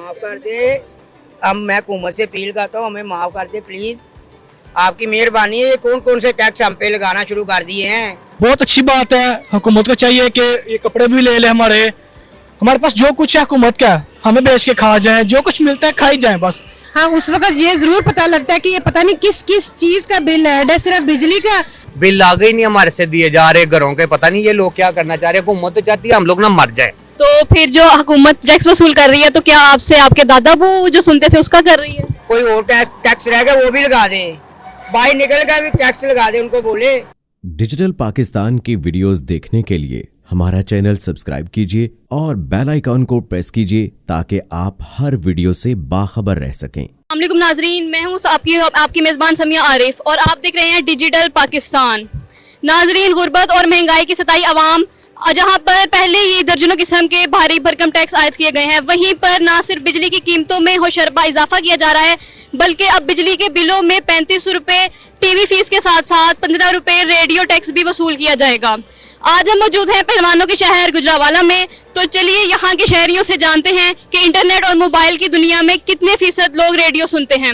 माफ कर दे। अब मैं हुकूमत से अपील करता हूँ, हमें माफ कर दे प्लीज। आपकी मेहरबानी है। कौन कौन से टैक्स हम पे लगाना शुरू कर दिए हैं। बहुत अच्छी बात है। हुकूमत को चाहिए कि ये कपड़े भी ले ले, हमारे पास जो कुछ है हुकूमत का, हमें बेच के खा जाए, जो कुछ मिलता है खाई जाए बस। हाँ, उस वक्त ये जरूर पता लगता है कि ये पता नहीं किस किस चीज का बिल ऐड है, सिर्फ बिजली का बिल आगे ही नहीं हमारे से दिए जा रहे घरों के। पता नहीं ये लोग क्या करना चाह रहे हैं। हुकूमत तो चाहती है हम लोग ना मर जाए। तो फिर जो हुकूमत टैक्स वसूल कर रही है, तो क्या आपसे आपके दादा बू जो सुनते थे उसका कर रही है? कोई और टैक्स रह गया वो भी लगा दें, बाहर निकल कर भी टैक्स लगा दें, उनको बोले। डिजिटल पाकिस्तान की वीडियोस देखने के लिए हमारा चैनल सब्सक्राइब कीजिए और बेल आइकॉन को प्रेस कीजिए ताकि आप हर वीडियो से बाखबर रह सकें। अस्सलाम वालेकुम नाजरीन, मैं हूँ आपकी मेज़बान समिया आरिफ और आप देख रहे हैं डिजिटल पाकिस्तान। नाजरीन, गुर्बत और महंगाई की सताई आवाम, जहां पर पहले ही दर्जनों किस्म के भारी भरकम टैक्स आयद किए गए हैं, वहीं पर ना सिर्फ बिजली की कीमतों में होशरबा इजाफा किया जा रहा है, बल्कि अब बिजली के बिलों में 35 रुपए टीवी फीस के साथ साथ 15 रुपए रेडियो टैक्स भी वसूल किया जाएगा। आज हम मौजूद हैं पहलवानों के शहर गुजरावाला में। तो चलिए यहाँ के शहरियों से जानते हैं कि इंटरनेट और मोबाइल की दुनिया में कितने फीसद लोग रेडियो सुनते हैं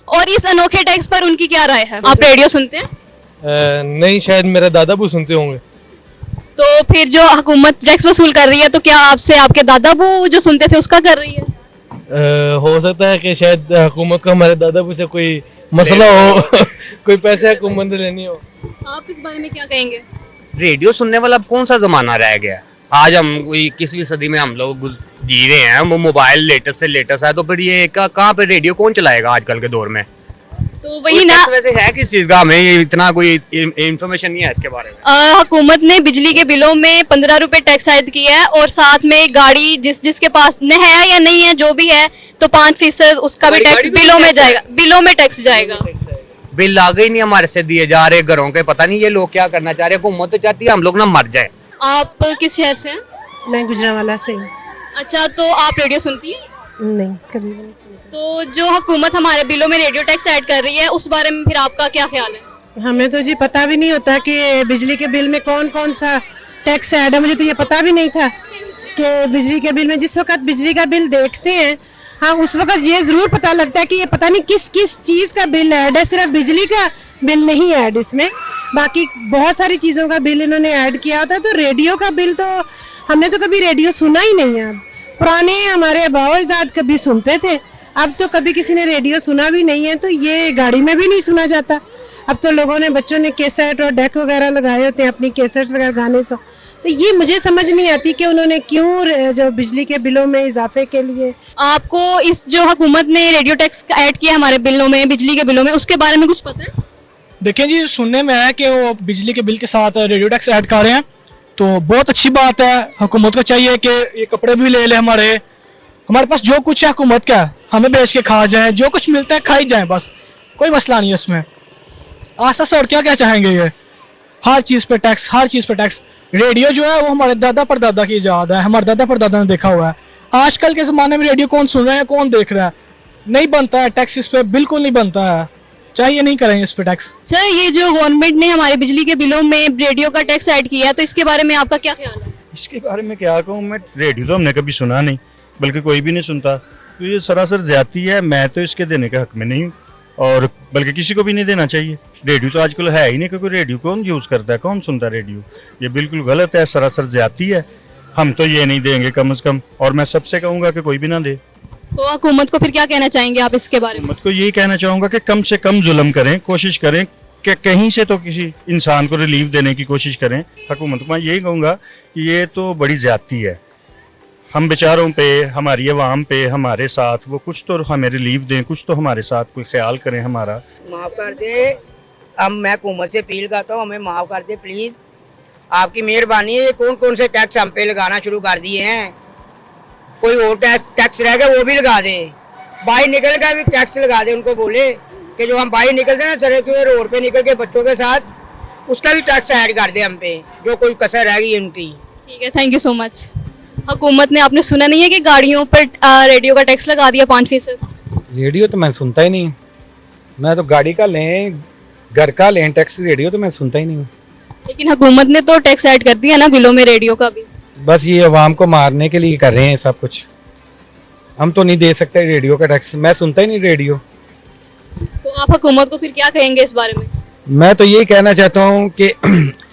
और इस अनोखे टैक्स पर उनकी क्या राय है। आप रेडियो सुनते हैं? नहीं, शायद मेरे दादा बू सुनते होंगे। तो फिर जो हुकूमत टैक्स वसूल कर रही है, तो क्या आपसे आपके दादा बू जो सुनते थे उसका कर रही है? हो सकता है कि शायद हुकूमत को हमारे दादा बू से कोई मसला हो कोई पैसे हुकूमत ने लेनी हो। आप इस बारे में क्या कहेंगे? रेडियो सुनने वाला अब कौन सा जमाना रह गया। आज हम 21वीं सदी में हम लोग जी रहे हैं। वो मोबाइल लेटेस्ट से लेटेस्ट है, तो फिर ये कहाँ पे रेडियो कौन चलाएगा आजकल के दौर में। तो वही ना, वैसे है किस चीज का, हमें ये इतना कोई इन्फॉर्मेशन नहीं है इसके बारे में। हुकूमत ने बिजली के बिलों में 15 रुपए टैक्स आयद किया है और साथ में गाड़ी जिसके पास न है या नहीं है, जो भी है, तो 5% उसका भी टैक्स बिलों में जाएगा, बिलों में टैक्स जाएगा। बिल आगे ही नहीं हमारे से दिए जा रहे घरों के। पता नहीं ये लोग क्या करना चाह रहे हैं। हुकूमत तो चाहती है हम लोग ना मर जाए। आप किस शहर से हैं? मैं गुजरावाला से हूँ। अच्छा, तो आप रेडियो सुनती हैं? नहीं, कभी भी नहीं सुनती। तो जो हुकूमत हमारे बिलों में रेडियो टैक्स ऐड कर रही है, उस बारे में फिर आपका क्या ख्याल है? हमें तो जी पता भी नहीं होता कि बिजली के बिल में कौन कौन सा टैक्स ऐड है। मुझे तो ये पता भी नहीं था कि बिजली के बिल में, जिस वक्त बिजली का बिल देखते हैं, हाँ, उस वक्त ये जरूर पता लगता है कि ये पता नहीं किस किस चीज का बिल ऐड है, सिर्फ बिजली का बिल नहीं ऐड इसमें, बाकी बहुत सारी चीजों का बिल इन्होंने ऐड किया होता है। तो रेडियो का बिल तो हमने तो कभी रेडियो सुना ही नहीं है। पुराने हमारे आबाओ अजदाद कभी सुनते थे, अब तो कभी किसी ने रेडियो सुना भी नहीं है। तो ये गाड़ी में भी नहीं सुना जाता। अब तो लोगों ने, बच्चों ने कैसेट और डेक वगैरह लगाए होते हैं, अपनी कैसेट्स वगैरह गाने से। तो ये मुझे समझ नहीं आती कि उन्होंने क्यों जो बिजली के बिलों में इजाफे के लिए। आपको इस जो हुकूमत ने रेडियो टैक्स ऐड किया हमारे बिलों में, बिजली के बिलों में, उसके बारे में कुछ पता है? देखिए जी, सुनने में आया कि वो बिजली के बिल के साथ रेडियो टैक्स ऐड कर रहे हैं, तो बहुत अच्छी बात है। हुकूमत को चाहिए कि ये कपड़े भी ले ले, हमारे पास जो कुछ है हुकूमत का, हमें बेच के खा जाए, जो कुछ मिलता है खाई जाए बस, कोई मसला नहीं है इसमें। आस्ता से और क्या क्या चाहेंगे ये, हर चीज़ पे टैक्स, हर चीज़ पे टैक्स। रेडियो जो है वो हमारे दादा परदादा की इजाद है, हमारे दादा परदादा ने देखा हुआ है। आजकल के ज़माने में रेडियो कौन सुन रहा है, कौन देख रहा है? नहीं बनता है टैक्स इस पे, बिल्कुल नहीं बनता है। चाहिए नहीं करेंगे इस पे टैक्स। सर, ये जो गवर्नमेंट ने हमारे बिजली के बिलों में रेडियो का टैक्स ऐड किया है, तो इसके बारे में आपका क्या ख्याल है? इसके बारे में क्या कहूँ मैं, रेडियो तो हमने कभी सुना नहीं, बल्कि कोई भी नहीं सुनता। तो ये सरासर ज्यादती है। मैं तो इसके देने के हक में नहीं हूँ और बल्कि किसी को भी नहीं देना चाहिए। रेडियो तो आजकल है ही नहीं, क्योंकि रेडियो कौन यूज़ करता है, कौन सुनता है रेडियो। ये बिल्कुल गलत है, सरासर ज्यादती है। हम तो ये नहीं देंगे कम से कम, और मैं सबसे कहूँगा कि कोई भी ना दे। तो हुकूमत को फिर क्या कहना चाहेंगे आप इसके बारे में? हुकूमत को यही कहना चाहूँगा कि कम से कम जुल्म करें, कोशिश करें कि कहीं से तो किसी इंसान को रिलीफ देने की कोशिश करें। हुकूमत को मैं यही कहूँगा कि ये तो बड़ी ज्यादती है। हम बेचारों पे, हमारी आवाम पे, हमारे साथ वो कुछ तो हमें रिलीफ दें, कुछ तो हमारे साथ कोई ख्याल करें हमारा। माफ कर दे। अब मैं हुकूमत से अपील करता हूँ, हमें माफ कर दे प्लीज। आपकी मेहरबानी है। कौन कौन से टैक्स हम पे लगाना शुरू कर दिए हैं, कोई और टैक्स रह गया वो भी लगा दें, बाहर निकल कर भी टैक्स लगा दें। उनको बोले कि जो हम बाहर निकलते हैं ना सड़क पे, रोड पे निकल के बच्चों के साथ, उसका भी टैक्स ऐड कर दे हम पे, जो कोई कसर रह गई उनकी। ठीक है, थैंक यू सो मच। हुकूमत ने, आपने सुना नहीं है कि गाड़ियों पर रेडियो का टैक्स लगा दिया 5%? रेडियो तो मैं सुनता ही नहीं हूँ। मैं तो गाड़ी का लें, घर का लें टैक्स, रेडियो तो मैं सुनता ही नहीं हूँ। लेकिन हुकूमत ने तो टैक्स ऐड कर दिया ना बिलों में रेडियो का भी। बस ये अवाम को मारने के लिए कर रहे हैं सब कुछ। हम तो नहीं दे सकते रेडियो का टैक्स, मैं सुनता ही नहीं रेडियो। तो आप हुकूमत को फिर क्या कहेंगे इस बारे में? मैं तो यही कहना चाहता हूँ कि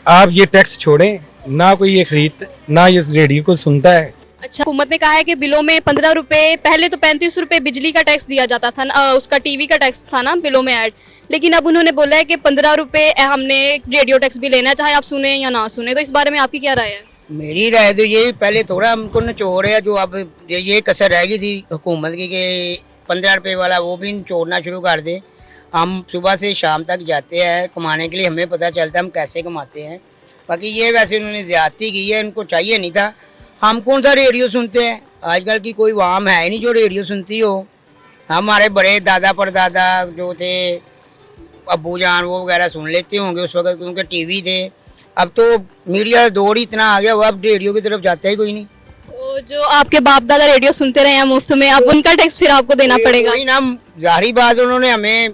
आप ये टैक्स छोड़ें, ना कोई ये खरीद ना ये रेडियो को सुनता है। अच्छा, हुकूमत ने कहा है कि बिलों में 15 रुपए, पहले तो 35 रुपए बिजली का टैक्स दिया जाता था उसका टीवी का टैक्स था ना बिलों में ऐड, लेकिन अब उन्होंने बोला है कि 15 रुपए हमने रेडियो टैक्स भी लेना है, चाहे आप सुने या ना सुने। तो इस बारे में आपकी क्या राय है? मेरी राय तो ये, पहले थोड़ा हमको निचोड़ है, जो अब ये कसर रह गई थी हुकूमत की कि 15 रुपए वाला वो भी निचोड़ना शुरू कर दे। हम सुबह से शाम तक जाते हैं कमाने के लिए, हमें पता चलता है हम कैसे कमाते हैं। बाकी ये वैसे उन्होंने ज़्यादती की है, उनको चाहिए नहीं था। हम कौन सा रेडियो सुनते हैं, आजकल की कोई वाम है ही नहीं जो रेडियो सुनती हो। हमारे बड़े दादा परदादा जो थे, अब्बू जान, वो वगैरह सुन लेते होंगे उस वक्त, क्योंकि टीवी थे। अब तो मीडिया दौड़ ही इतना आ गया हुआ, अब रेडियो की तरफ जाता ही कोई नहीं। तो जो आपके बाप दादा रेडियो सुनते रहे हैं मुफ्त में, अब उनका टैक्स फिर आपको देना पड़ेगा। वही ना, जाहिर बात उन्होंने हमें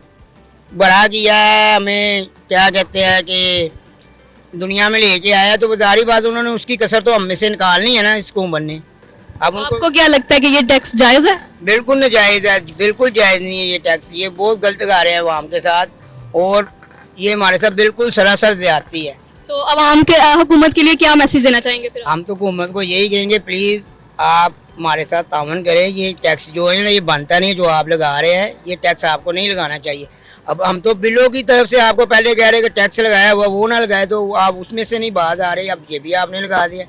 बड़ा किया है, हमें क्या कहते हैं कि दुनिया में लेके आया, तो जाहिर बात उन्होंने उसकी कसर तो हम में से निकालनी है ना इस हुकूमत ने। अब आपको क्या लगता है कि ये टैक्स जायज़ है? बिल्कुल नाजायज़ है, बिल्कुल जायज़ नहीं है ये टैक्स। ये बहुत गलत गा रहे हैं अवाम के साथ, और ये हमारे साथ बिल्कुल सरासर ज़्यादती है। तो अवाम के हुकूमत के लिए क्या मैसेज देना चाहेंगे फिर? हम तो हुकूमत को यही कहेंगे, प्लीज़ आप हमारे साथ तावन करें। ये टैक्स जो है ना, ये बनता नहीं है जो आप लगा रहे हैं, ये टैक्स आपको नहीं लगाना चाहिए। अब हम तो बिलों की तरफ से आपको पहले कह रहे हैं कि टैक्स लगाया हुआ वो ना लगाए, तो आप उसमें से नहीं बात आ रही, अब ये भी आपने लगा दिया।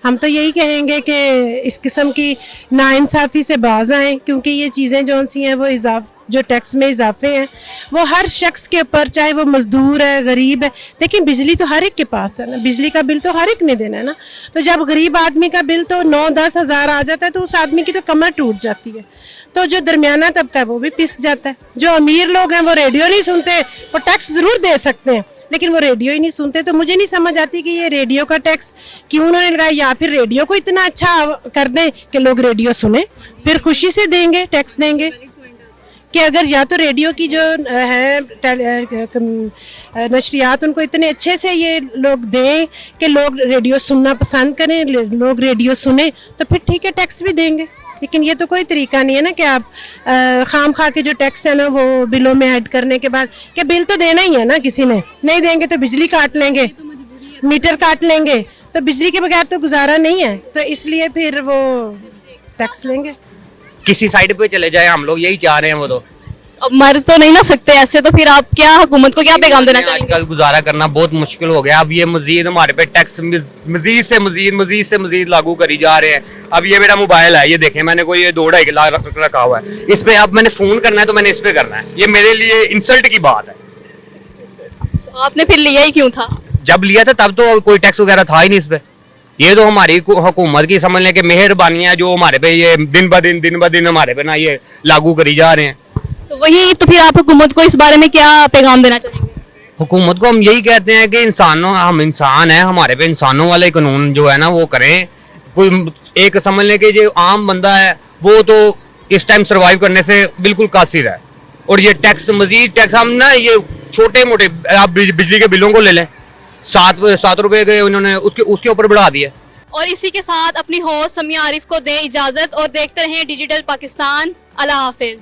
हम तो यही कहेंगे कि इस किस्म की नाइंसाफ़ी से बाज आएँ, क्योंकि ये चीज़ें जो सी हैं वो जो टैक्स में इजाफे हैं वो हर शख्स के ऊपर, चाहे वो मजदूर है, गरीब है। लेकिन बिजली तो हर एक के पास है ना, बिजली का बिल तो हर एक ने देना है ना। तो जब गरीब आदमी का बिल तो 9-10 हज़ार आ जाता है तो उस आदमी की तो कमर टूट जाती है। तो जो दरमियाना तबका है वो भी पिस जाता है। जो अमीर लोग हैं वो रेडियो नहीं सुनते, वो टैक्स ज़रूर दे सकते हैं लेकिन वो रेडियो ही नहीं सुनते। तो मुझे नहीं समझ आती कि ये रेडियो का टैक्स क्यों उन्होंने लगाया, या फिर रेडियो को इतना अच्छा कर दें कि लोग रेडियो सुने, फिर खुशी से देंगे, टैक्स देंगे। कि अगर या तो रेडियो की जो है नशरियात उनको इतने अच्छे से ये लोग दें कि लोग रेडियो सुनना पसंद करें, लोग रेडियो सुने, तो फिर ठीक है टैक्स भी देंगे। लेकिन ये तो कोई तरीका नहीं है ना कि आप खाम खा के जो टैक्स है ना वो बिलों में ऐड करने के बाद, कि बिल तो देना ही है ना, किसी ने नहीं देंगे तो बिजली काट लेंगे, मीटर काट लेंगे, तो बिजली के बगैर तो गुजारा नहीं है, तो इसलिए फिर वो टैक्स लेंगे। किसी साइड पे चले जाए, हम लोग यही चाह रहे हैं। वो तो अब मर तो नहीं ना सकते ऐसे, तो फिर आप क्या हुकूमत को क्या पैगाम देना चाहेंगे? आजकल गुजारा करना बहुत मुश्किल हो गया। अब ये मजीद हमारे पे टैक्स मजीद से मजीद लागू करी जा रहे हैं। अब ये मेरा मोबाइल है, ये देखें, मैंने कोई ये 2-2.5 लाख रखा हुआ है, इस पे अब मैंने फोन करना है तो मैंने इस पे करना है। ये मेरे लिए इंसल्ट की बात है। तो आपने फिर लिया ही क्यों था? जब लिया था तब तो कोई टैक्स वगैरह था ही नहीं इस पे। ये तो हमारी हुकूमत की समझ लें कि मेहरबानी है जो हमारे पे ये दिन ब दिन हमारे पे ना ये लागू करी जा रहे हैं। तो वही, तो फिर आप हुकूमत को इस बारे में क्या पैगाम देना चाहेंगे? हुकूमत को हम यही कहते हैं कि हम इंसान हैं, हमारे पे इंसानों वाले कानून जो है ना वो करें। कोई एक समझ लें कि जो आम बंदा है वो तो इस टाइम सर्वाइव करने से बिल्कुल कासिर है, और ये टैक्स मजीद टैक्स हम ना ये छोटे मोटे आप बिजली के बिलों को ले लें, 7 रुपए के उन्होंने उसके ऊपर बढ़ा दिया। और इसी के साथ अपनी होस्ट समिया आरिफ को दें इजाजत और देखते रहें डिजिटल पाकिस्तान। अल्लाह हाफिज।